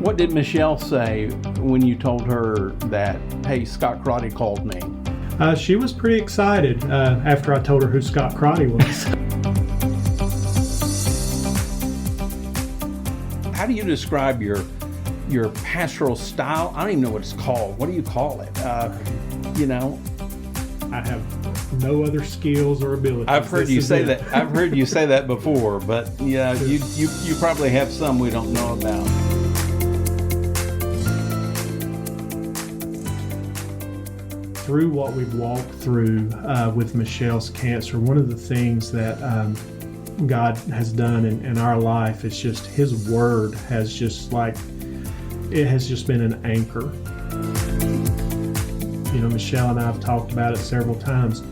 What did Michelle say when you told her that, hey, Scott Crotty called me? She was pretty excited after I told her who Scott Crotty was. How do you describe your pastoral style? I don't even know what it's called. What do you call it? I have no other skills or abilities. I've heard you say that. I've heard you say that before, but yeah, you probably have some we don't know about. Through what we've walked through with Michelle's cancer, one of the things that God has done in our life is just His Word has just been an anchor. Michelle and I have talked about it several times.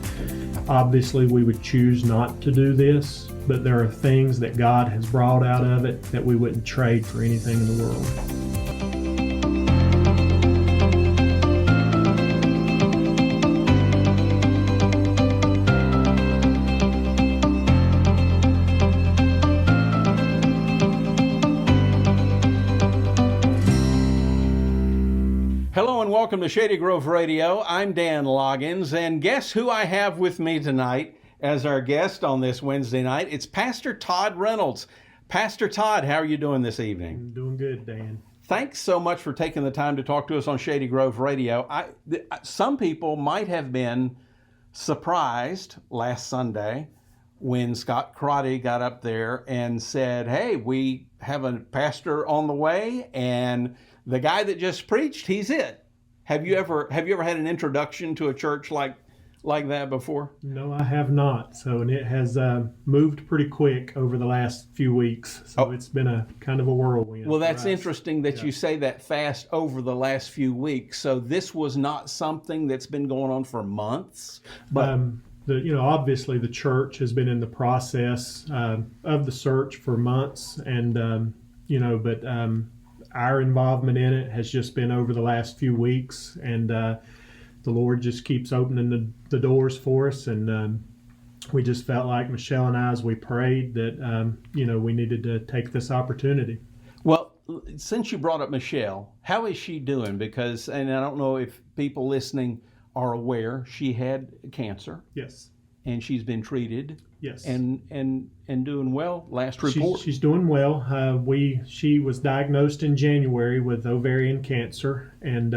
Obviously, we would choose not to do this, but there are things that God has brought out of it that we wouldn't trade for anything in the world. Hello and welcome to Shady Grove Radio. I'm Dan Loggins, and guess who I have with me tonight as our guest on this Wednesday night? It's Pastor Todd Reynolds. Pastor Todd, how are you doing this evening? I'm doing good, Dan. Thanks so much for taking the time to talk to us on Shady Grove Radio. Some people might have been surprised last Sunday when Scott Crotty got up there and said, hey, we have a pastor on the way, and the guy that just preached, he's it. Have you ever had an introduction to a church like that before? No, I have not. And it has moved pretty quick over the last few weeks. So It's been a kind of a whirlwind. Well, that's interesting that you say that fast over the last few weeks. So this was not something that's been going on for months, but obviously the church has been in the process of the search for months, and our involvement in it has just been over the last few weeks, and the Lord just keeps opening the doors for us, and we just felt like Michelle and I, as we prayed, that we needed to take this opportunity. Well, since you brought up Michelle, how is she doing? Because, and I don't know if people listening are aware, she had cancer. Yes. And she's been treated. Yes. And doing well. Last report. She's doing well. She was diagnosed in January with ovarian cancer and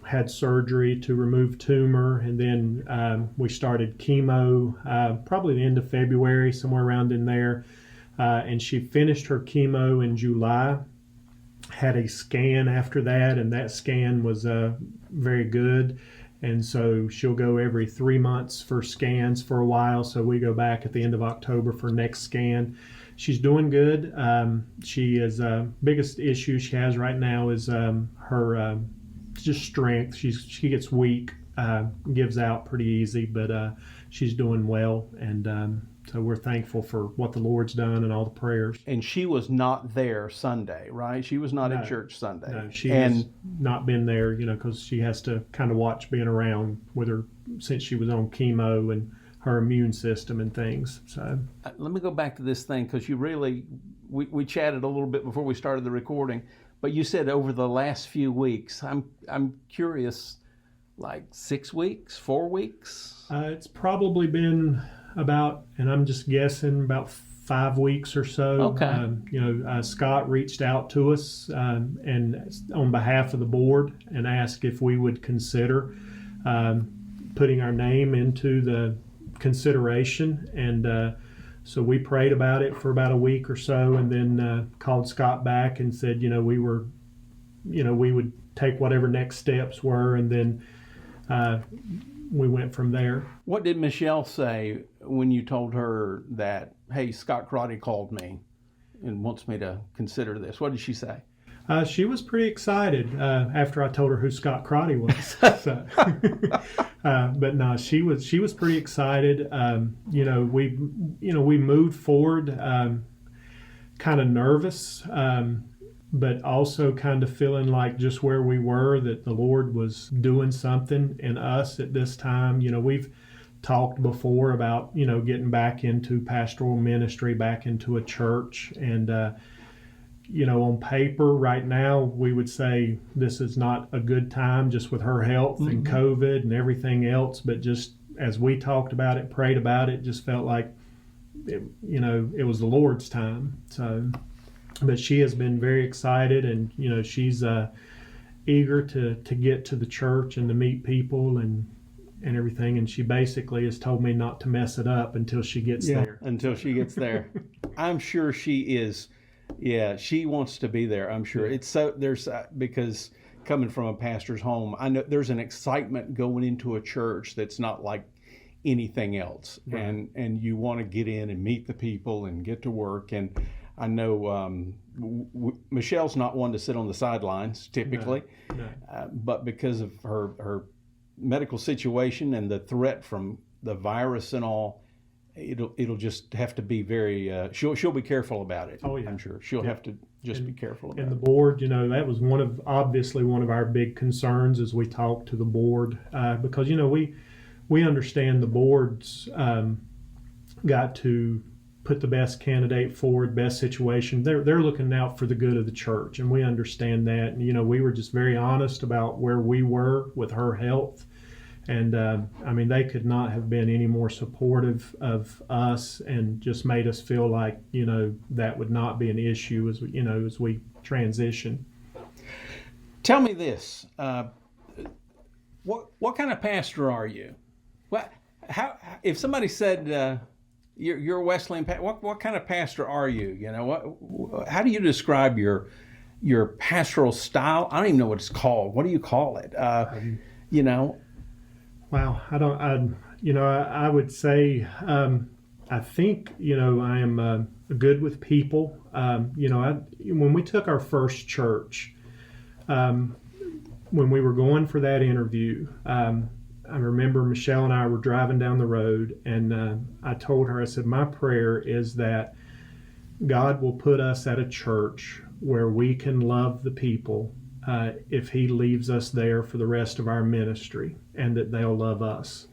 had surgery to remove tumor, and then we started chemo probably the end of February, somewhere around in there. And she finished her chemo in July. Had a scan after that, and that scan was very good. And so she'll go every 3 months for scans for a while. So we go back at the end of October for next scan. She's doing good. She is biggest issue she has right now is her just strength. She gets weak, gives out pretty easy, but she's doing well. And so we're thankful for what the Lord's done and all the prayers. And she was not there Sunday, right? She was not at church Sunday. No, she has not been there, because she has to kind of watch being around with her since she was on chemo and her immune system and things. So let me go back to this thing, because we chatted a little bit before we started the recording, but you said over the last few weeks. I'm curious, like 6 weeks, 4 weeks? It's probably been about, and I'm just guessing, about 5 weeks or so. Okay. Scott reached out to us and on behalf of the board and asked if we would consider putting our name into the consideration. And so we prayed about it for about a week or so, and then called Scott back and said, we would take whatever next steps were, and then we went from there. What did Michelle say when you told her that, hey, Scott Crotty called me and wants me to consider this? What did she say? She was pretty excited after I told her who Scott Crotty was. But no, she was pretty excited. We moved forward, kind of nervous, but also kind of feeling like just where we were, that the Lord was doing something in us at this time. We've talked before about, getting back into pastoral ministry, back into a church. And, on paper right now, we would say this is not a good time just with her health and COVID and everything else. But just as we talked about it, prayed about it, just felt like, it was the Lord's time. So, but she has been very excited, and, she's eager to get to the church and to meet people and everything. And she basically has told me not to mess it up until she gets there. Until she gets there. I'm sure she is. Yeah, she wants to be there. I'm sure. It's so because coming from a pastor's home, I know there's an excitement going into a church that's not like anything else. Right. And you want to get in and meet the people and get to work. And I know Michelle's not one to sit on the sidelines typically, no. But because of her medical situation and the threat from the virus and all, it'll just have to be very she'll be careful about it. Oh yeah, I'm sure she'll have to just be careful about it. And the board, that was obviously one of our big concerns as we talked to the board, because we understand the board's got to put the best candidate forward, best situation. They're looking out for the good of the church, and we understand that. And we were just very honest about where we were with her health. And they could not have been any more supportive of us, and just made us feel like that would not be an issue as we transition. Tell me this: what kind of pastor are you? How if somebody said you're a Wesleyan pastor, what kind of pastor are you? How do you describe your pastoral style? I don't even know what it's called. What do you call it? Wow, I would say, I think, I am good with people. When we took our first church, when we were going for that interview, I remember Michelle and I were driving down the road, and I told her, I said, my prayer is that God will put us at a church where we can love the people if he leaves us there for the rest of our ministry, and that they'll love us.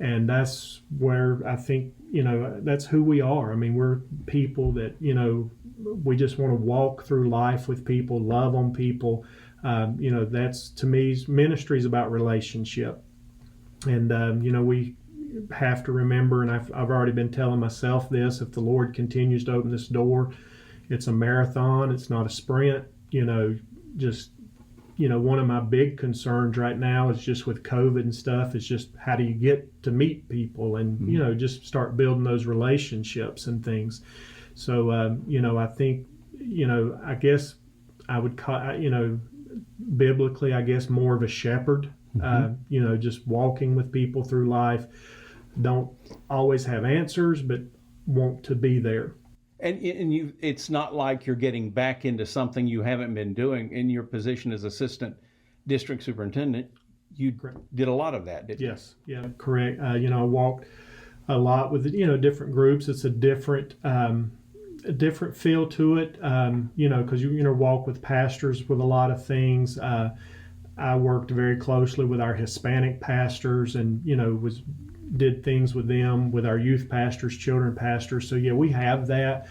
And that's where I think, that's who we are. We're people that, we just want to walk through life with people, love on people. That's, to me, ministry is about relationship. And, we have to remember, and I've already been telling myself this, if the Lord continues to open this door, it's a marathon, it's not a sprint. One of my big concerns right now is just with COVID and stuff, is just how do you get to meet people and, just start building those relationships and things. So, I think, I guess I would call, biblically, I guess more of a shepherd, just walking with people through life. Don't always have answers, but want to be there. And it's not like you're getting back into something you haven't been doing. In your position as assistant district superintendent, you did a lot of that, didn't you? Yes, yeah, correct. I walked a lot with different groups. It's a different feel to it, because you walk with pastors with a lot of things. I worked very closely with our Hispanic pastors, and did things with them, with our youth pastors, children pastors. So yeah, we have that.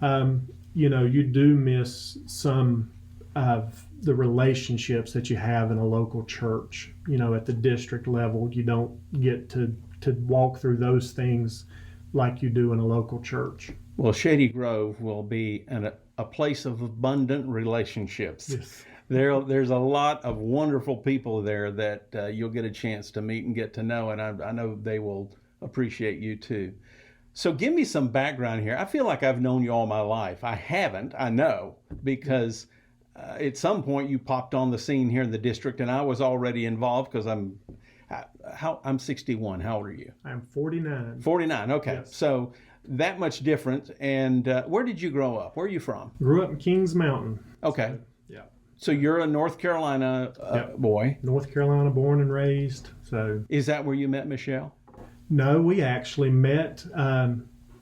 You do miss some of the relationships that you have in a local church. At the district level, you don't get to walk through those things like you do in a local church. Well, Shady Grove will be a place of abundant relationships. Yes. There's a lot of wonderful people there that you'll get a chance to meet and get to know, and I know they will appreciate you too. So give me some background here. I feel like I've known you all my life. I haven't, I know, because at some point you popped on the scene here in the district, and I was already involved because I'm 61. How old are you? I'm 49. 49, okay. Yes. So that much different. And where did you grow up? Where are you from? Grew up in Kings Mountain. Okay. So, yeah. So you're a North Carolina boy. North Carolina, born and raised. So is that where you met Michelle? No, we actually met.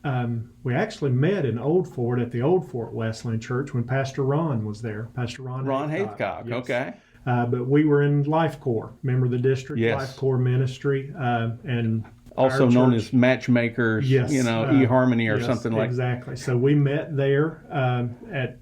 In Old Fort at the Old Fort Wesleyan Church when Pastor Ron was there. Pastor Ron Haithcock. Yes. Okay. But we were in Life Corps. Remember the district Yes. Life Corps ministry, and Also our known church. as matchmakers, Yes, eHarmony or yes, something like that. exactly. So we met there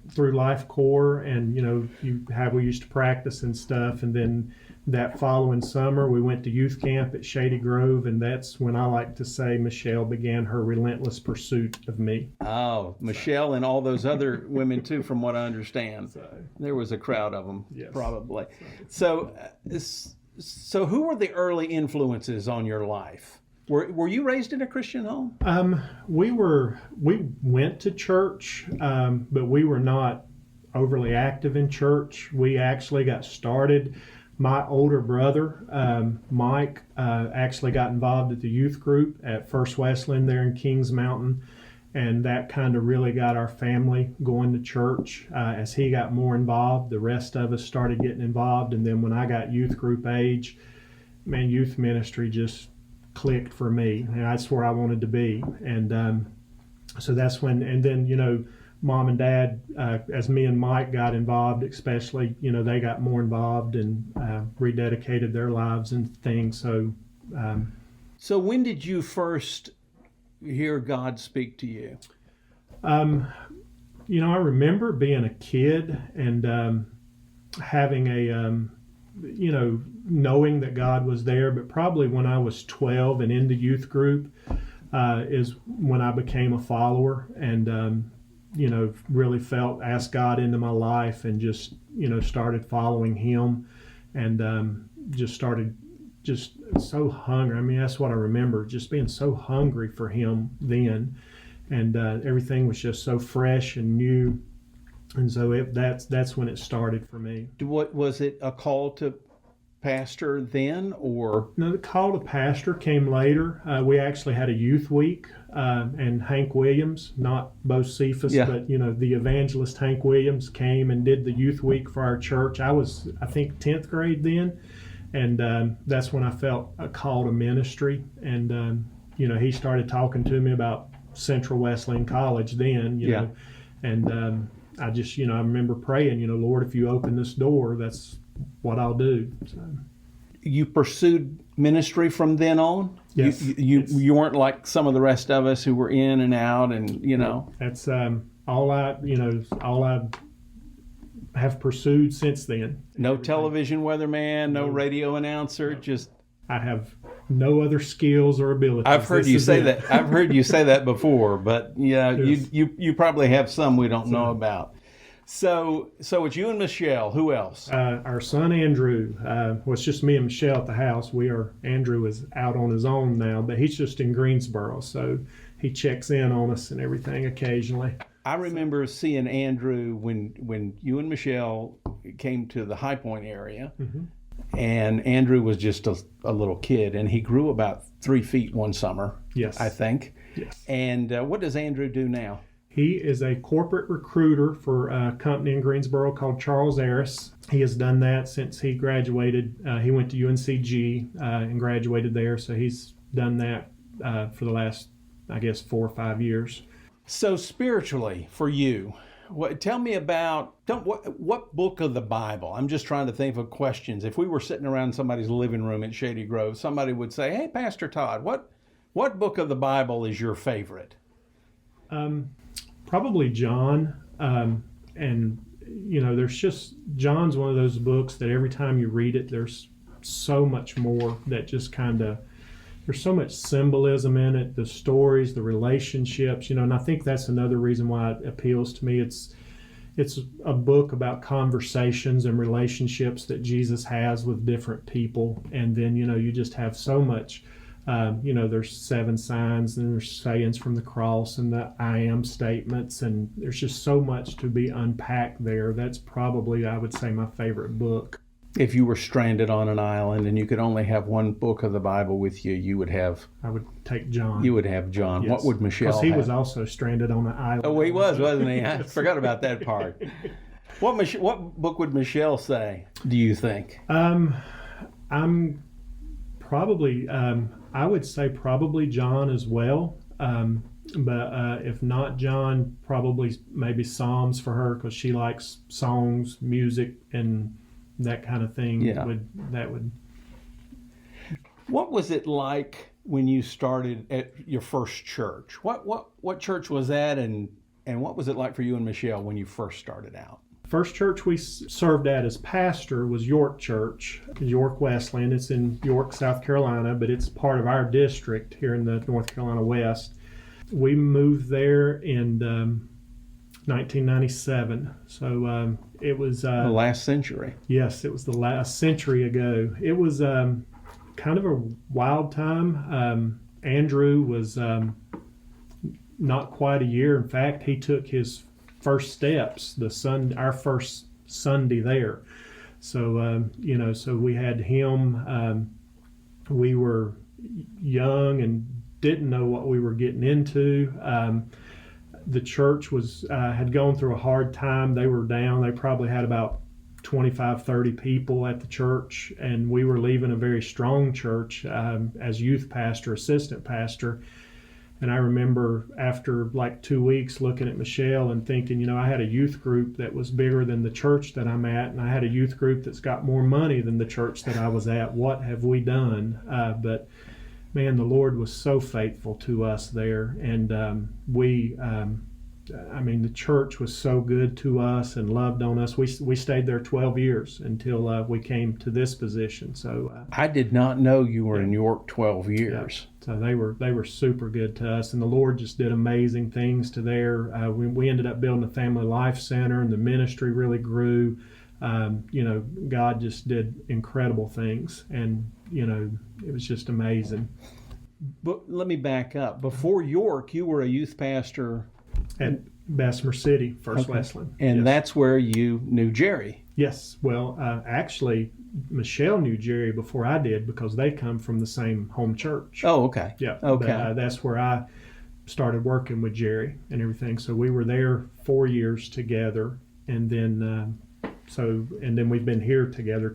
through Life Corps, and we used to practice and stuff. And then that following summer, we went to youth camp at Shady Grove, and that's when I like to say Michelle began her relentless pursuit of me. Oh, Michelle and all those other women too, from what I understand. There was a crowd of them, Yes. probably. So who were the early influences on your life? Were you raised in a Christian home? We went to church, but we were not overly active in church. We actually got started. My older brother, Mike, actually got involved at the youth group at First Wesleyan there in Kings Mountain, and that kind of really got our family going to church. As he got more involved, the rest of us started getting involved, and then when I got youth group age, man, youth ministry just clicked for me, and that's where I wanted to be. And so that's when, and then Mom and Dad, as me and Mike got involved, especially, they got more involved and rededicated their lives and things. So when did you first hear God speak to you? I remember being a kid and having knowing that God was there, but probably when I was 12 and in the youth group is when I became a follower and really asked God into my life and just started following Him and just started so hungry. I mean, that's what I remember, just being so hungry for Him then, and everything was just so fresh and new, and so that's when it started for me. What was it, a call to pastor then, or? No, the call to pastor came later. We actually had a youth week, and Hank Williams, not Bo Cephas, but the evangelist Hank Williams came and did the youth week for our church. I was, I think, 10th grade then, and that's when I felt a call to ministry. And he started talking to me about Central Wesleyan College then, know, and I just, I remember praying, Lord, if you open this door, that's what I'll do. So. You pursued ministry from then on? Yes. You weren't like some of the rest of us who were in and out, and That's all I have pursued since then. No television weatherman, no radio announcer, just. I have no other skills or abilities. I've heard you say that. I've heard you say that before, but yes. you probably have some we don't know about. So it's you and Michelle. Who else? Our son Andrew. It's just me and Michelle at the house. Andrew is out on his own now, but he's just in Greensboro, so he checks in on us and everything occasionally. I remember seeing Andrew when you and Michelle came to the High Point area, mm-hmm. and Andrew was just a little kid, and he grew about 3 feet one summer. Yes, I think. Yes. And what does Andrew do now? He is a corporate recruiter for a company in Greensboro called Charles Harris. He has done that since he graduated. He went to UNCG and graduated there, so he's done that for the last, 4 or 5 years. So spiritually, for you, tell me about what book of the Bible? I'm just trying to think of questions. If we were sitting around somebody's living room at Shady Grove, somebody would say, "Hey, Pastor Todd, what book of the Bible is your favorite?" Probably John, and there's just, John's one of those books that every time you read it, there's so much more that just there's so much symbolism in it, the stories, the relationships, and I think that's another reason why it appeals to me. It's a book about conversations and relationships that Jesus has with different people, and then you just have so much. There's 7 signs and there's sayings from the cross and the I am statements, and there's just so much to be unpacked there. That's probably, I would say, my favorite book. If you were stranded on an island and you could only have one book of the Bible with you, I would take John. You would have John. Yes. What would Michelle have? Because he was also stranded on an island. Oh, he was, wasn't he? I forgot about that part. What book would Michelle say, do you think? I'm probably, I would say probably John as well. But if not John, probably maybe Psalms for her, because she likes songs, music, and that kind of thing. Yeah. That would. What was it like when you started at your first church. What church was that, and what was it like for you and Michelle when you first started out? First church we served at as pastor was York Church, York Wesleyan. It's in York, South Carolina, but it's part of our district here in the North Carolina West. We moved there in 1997, so it was The last century. Yes, it was the last century ago. It was kind of a wild time. Andrew was not quite a year. In fact, he took his first steps our first Sunday there. So so we had him. We were young and didn't know what we were getting into. The church was had gone through a hard time. They were down. They probably had about 25, 30 people at the church, and we were leaving a very strong church as youth pastor, assistant pastor. And I remember after like 2 weeks looking at Michelle and thinking, I had a youth group that was bigger than the church that I'm at, and I had a youth group that's got more money than the church that I was at. What have we done? But man, the Lord was so faithful to us there, and the church was so good to us and loved on us. We stayed there 12 years until we came to this position. So I did not know you were in York 12 years. Yeah. So they were super good to us, and the Lord just did amazing things to there. We ended up building a family life center, and the ministry really grew. God just did incredible things, and it was just amazing. But let me back up. Before York, you were a youth pastor At Bessemer City, First Wesleyan. And yes. That's where you knew Jerry. Yes. Well, actually, Michelle knew Jerry before I did because they come from the same home church. Oh, okay. Yeah. Okay. But, that's where I started working with Jerry and everything. So we were there 4 years together, and then we've been here together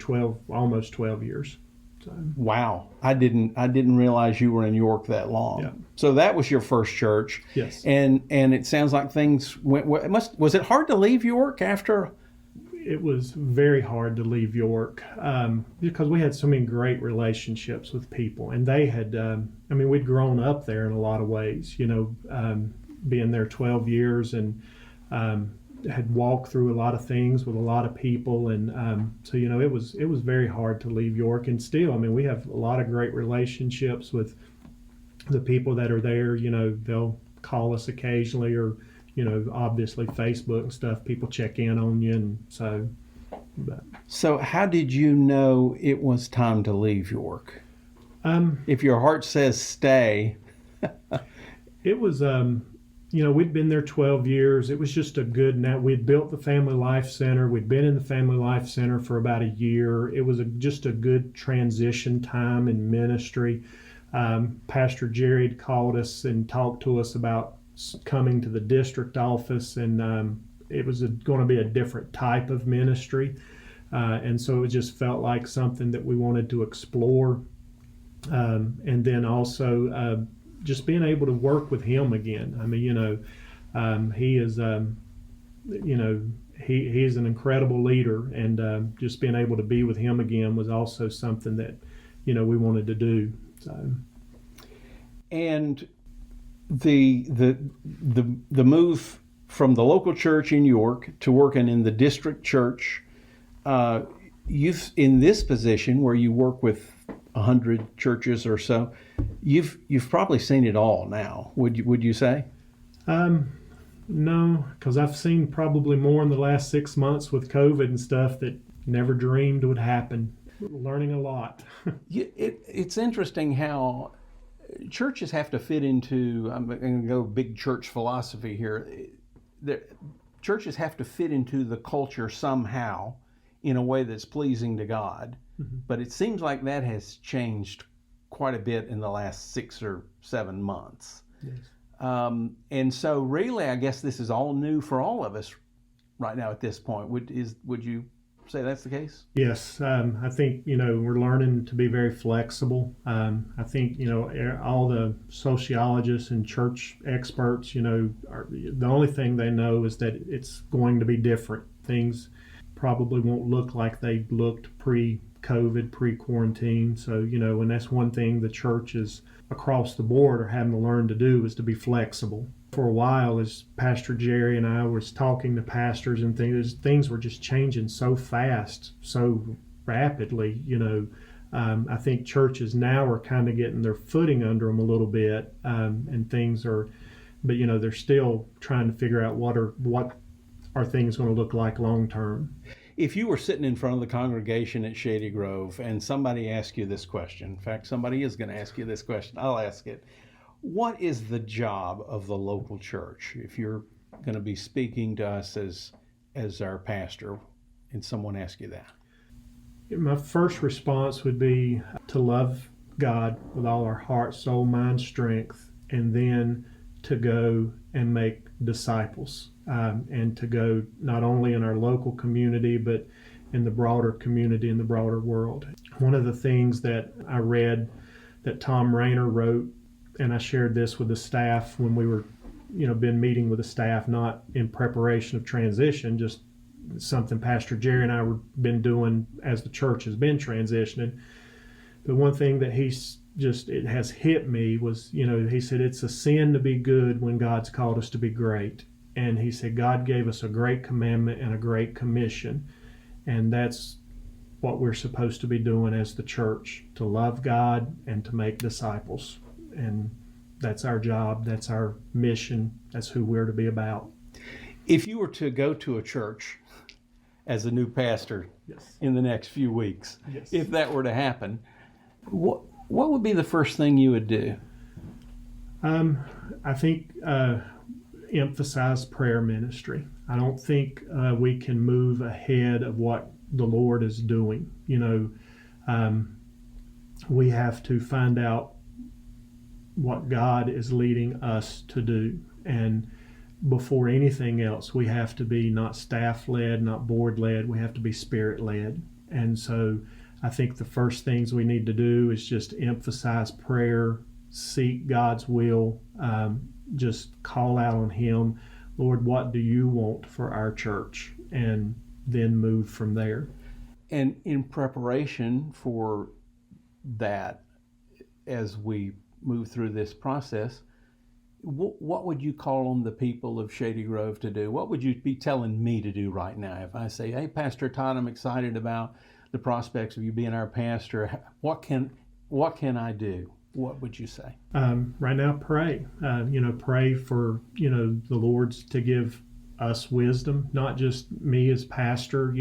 almost 12 years. So. Wow, I didn't realize you were in York that long. Yeah. So that was your first church. Yes. And it sounds like things went. Was it hard to leave York after? It was very hard to leave York because we had so many great relationships with people, and they had. We'd grown up there in a lot of ways. Being there 12 years and. Had walked through a lot of things with a lot of people, and it was very hard to leave York. And still, we have a lot of great relationships with the people that are there. They'll call us occasionally, or obviously Facebook and stuff. People check in on you, and so. So how did you know it was time to leave York? If your heart says stay. It was. We'd been there 12 years. It was just we'd built the Family Life Center. We'd been in the Family Life Center for about a year. It was just a good transition time in ministry. Pastor Jerry had called us and talked to us about coming to the district office, and it was going to be a different type of ministry. And so it just felt like something that we wanted to explore. And then also, just being able to work with him again. He is, he's an incredible leader, and just being able to be with him again was also something that, we wanted to do. So. And the move from the local church in York to working in the district church, you've in this position where you work with 100 churches or so, you've probably seen it all now. Would you say? No, because I've seen probably more in the last 6 months with COVID and stuff that never dreamed would happen. Learning a lot. It's interesting how churches have to fit into. I'm going to go big church philosophy here. Churches have to fit into the culture somehow in a way that's pleasing to God. Mm-hmm. But it seems like that has changed quite a bit in the last 6 or 7 months. Yes. And so really, I guess this is all new for all of us right now at this point. Would you say that's the case? Yes. I think, we're learning to be very flexible. I think, all the sociologists and church experts, the only thing they know is that it's going to be different. Things probably won't look like they looked pre-COVID pre-COVID, pre-quarantine. So, and that's one thing the churches across the board are having to learn to do, is to be flexible. For a while, as Pastor Jerry and I was talking to pastors and things were just changing so fast, so rapidly, I think churches now are kind of getting their footing under them a little bit, and things are, but they're still trying to figure out what are things going to look like long term. If you were sitting in front of the congregation at Shady Grove and somebody asked you this question, in fact, somebody is going to ask you this question, I'll ask it. What is the job of the local church? If you're going to be speaking to us as our pastor and someone asks you that. My first response would be to love God with all our heart, soul, mind, strength, and then to go and make disciples, and to go not only in our local community, but in the broader community, in the broader world. One of the things that I read that Tom Rayner wrote, and I shared this with the staff when we were, been meeting with the staff, not in preparation of transition, just something Pastor Jerry and I were been doing as the church has been transitioning. But one thing that it has hit me was, he said, it's a sin to be good when God's called us to be great. And he said, God gave us a great commandment and a great commission. And that's what we're supposed to be doing as the church, to love God and to make disciples. And that's our job. That's our mission. That's who we're to be about. If you were to go to a church as a new pastor, Yes. in the next few weeks, Yes. if that were to happen, what would be the first thing you would do? I think emphasize prayer ministry. I don't think we can move ahead of what the Lord is doing. We have to find out what God is leading us to do. And before anything else, we have to be not staff-led, not board-led. We have to be spirit-led. And so I think the first things we need to do is just emphasize prayer, seek God's will, just call out on Him. Lord, what do you want for our church? And then move from there. And in preparation for that, as we move through this process, what would you call on the people of Shady Grove to do? What would you be telling me to do right now? If I say, hey, Pastor Todd, I'm excited about the prospects of you being our pastor. What can I do? What would you say? Right now, pray. Pray for, the Lord's to give us wisdom, not just me as pastor.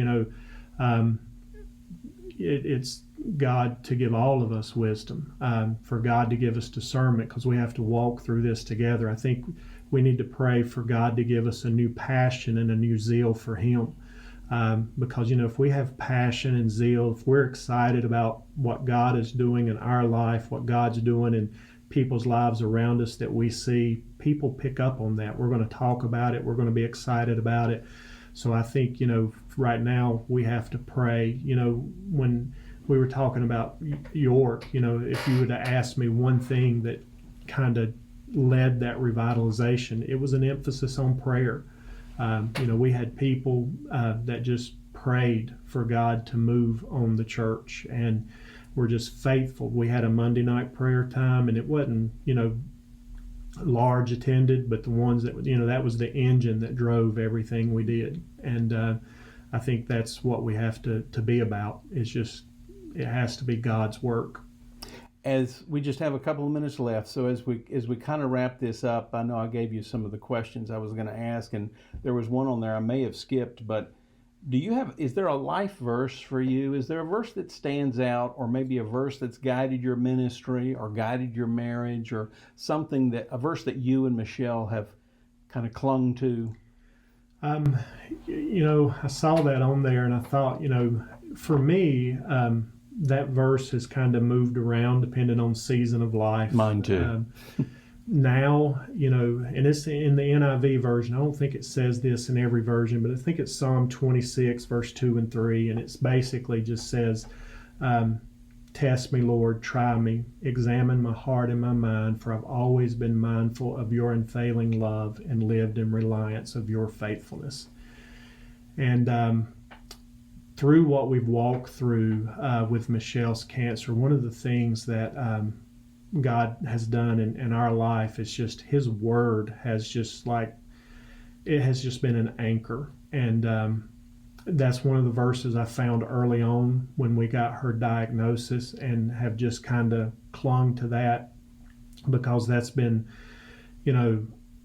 It's God to give all of us wisdom, for God to give us discernment, because we have to walk through this together. I think we need to pray for God to give us a new passion and a new zeal for Him. Because, if we have passion and zeal, if we're excited about what God is doing in our life, what God's doing in people's lives around us that we see, people pick up on that. We're going to talk about it. We're going to be excited about it. So I think, right now we have to pray. When we were talking about York, if you would have asked me one thing that kind of led that revitalization, it was an emphasis on prayer. We had people that just prayed for God to move on the church, and were just faithful. We had a Monday night prayer time, and it wasn't, large attended, but the ones that, that was the engine that drove everything we did. And I think that's what we have to be about. It's just, it has to be God's work. As we just have a couple of minutes left, so as we kind of wrap this up, I know I gave you some of the questions I was going to ask, and there was one on there I may have skipped, but is there a life verse for you? Is there a verse that stands out, or maybe a verse that's guided your ministry or guided your marriage, or a verse that you and Michelle have kind of clung to? I saw that on there, and I thought, for me, that verse has kind of moved around depending on season of life. Mine too. Now, and it's in the NIV version. I don't think it says this in every version, but I think it's Psalm 26, verse 2 and 3. And it's basically just says, test me, Lord, try me, examine my heart and my mind, for I've always been mindful of your unfailing love and lived in reliance of your faithfulness. And through what we've walked through with Michelle's cancer, one of the things that God has done in our life is just His Word has just it has just been an anchor. And that's one of the verses I found early on when we got her diagnosis, and have just kind of clung to that, because that's been,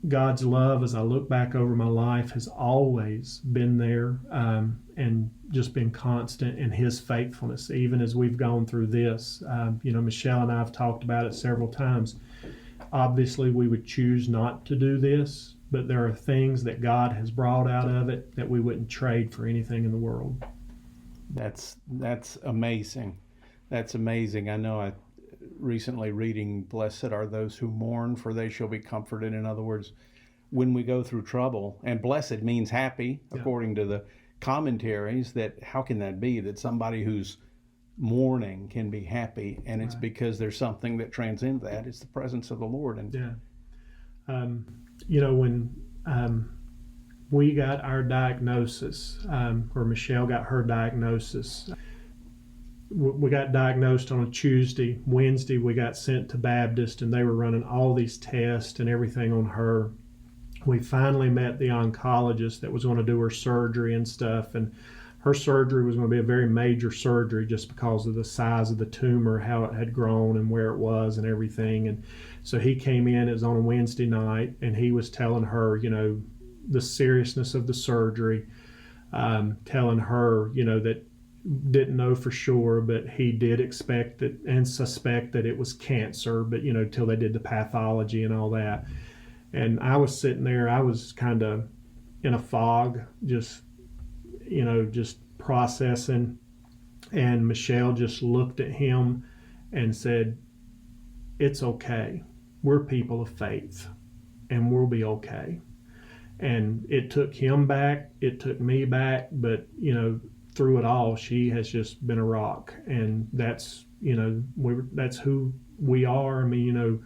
God's love, as I look back over my life, has always been there, and just been constant in His faithfulness, even as we've gone through this. Michelle and I have talked about it several times. Obviously, we would choose not to do this, but there are things that God has brought out of it that we wouldn't trade for anything in the world. That's amazing. That's amazing. I know I recently reading, "Blessed are those who mourn, for they shall be comforted." In other words, when we go through trouble, and blessed means happy, according to the commentaries, that how can that be, that somebody who's mourning can be happy? And it's because there's something that transcends that. It's the presence of the Lord. And when we got our diagnosis, or Michelle got her diagnosis, we got diagnosed on a Tuesday. Wednesday, we got sent to Baptist, and they were running all these tests and everything on her. We finally met the oncologist that was going to do her surgery and stuff, and her surgery was going to be a very major surgery just because of the size of the tumor, how it had grown and where it was and everything. And so he came in, it was on a Wednesday night, and he was telling her, the seriousness of the surgery, telling her, that didn't know for sure, but he did expect it and suspect that it was cancer, but, till they did the pathology and all that. And I was sitting there, I was kind of in a fog, just processing. And Michelle just looked at him and said, "It's okay. We're people of faith, and we'll be okay." And it took him back, it took me back, but, through it all, she has just been a rock. And that's, that's who we are. I mean,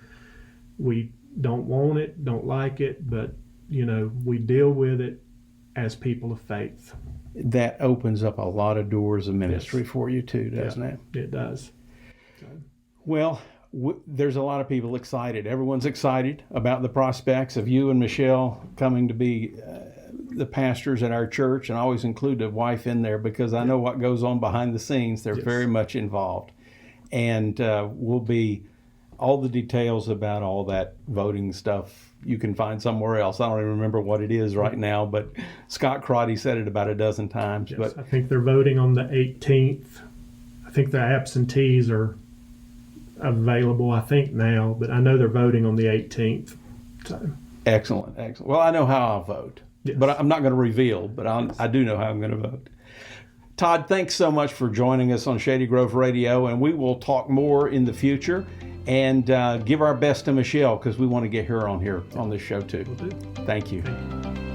we don't want it, don't like it, but, we deal with it as people of faith. That opens up a lot of doors of ministry for you too, doesn't it? It does. Well, there's a lot of people excited. Everyone's excited about the prospects of you and Michelle coming to be the pastors at our church, and I always include the wife in there because I know what goes on behind the scenes. They're very much involved. And we'll be, all the details about all that voting stuff you can find somewhere else. I don't even remember what it is right now, but Scott Crotty said it about a dozen times. Yes, but I think they're voting on the 18th. I think the absentees are available, I think now, but I know they're voting on the 18th. So. Excellent. Well, I know how I'll vote, but I'm not going to reveal, but I do know how I'm going to vote. Todd, thanks so much for joining us on Shady Grove Radio, and we will talk more in the future, and give our best to Michelle because we want to get her on here on this show too. Will do. Thank you. Thank you.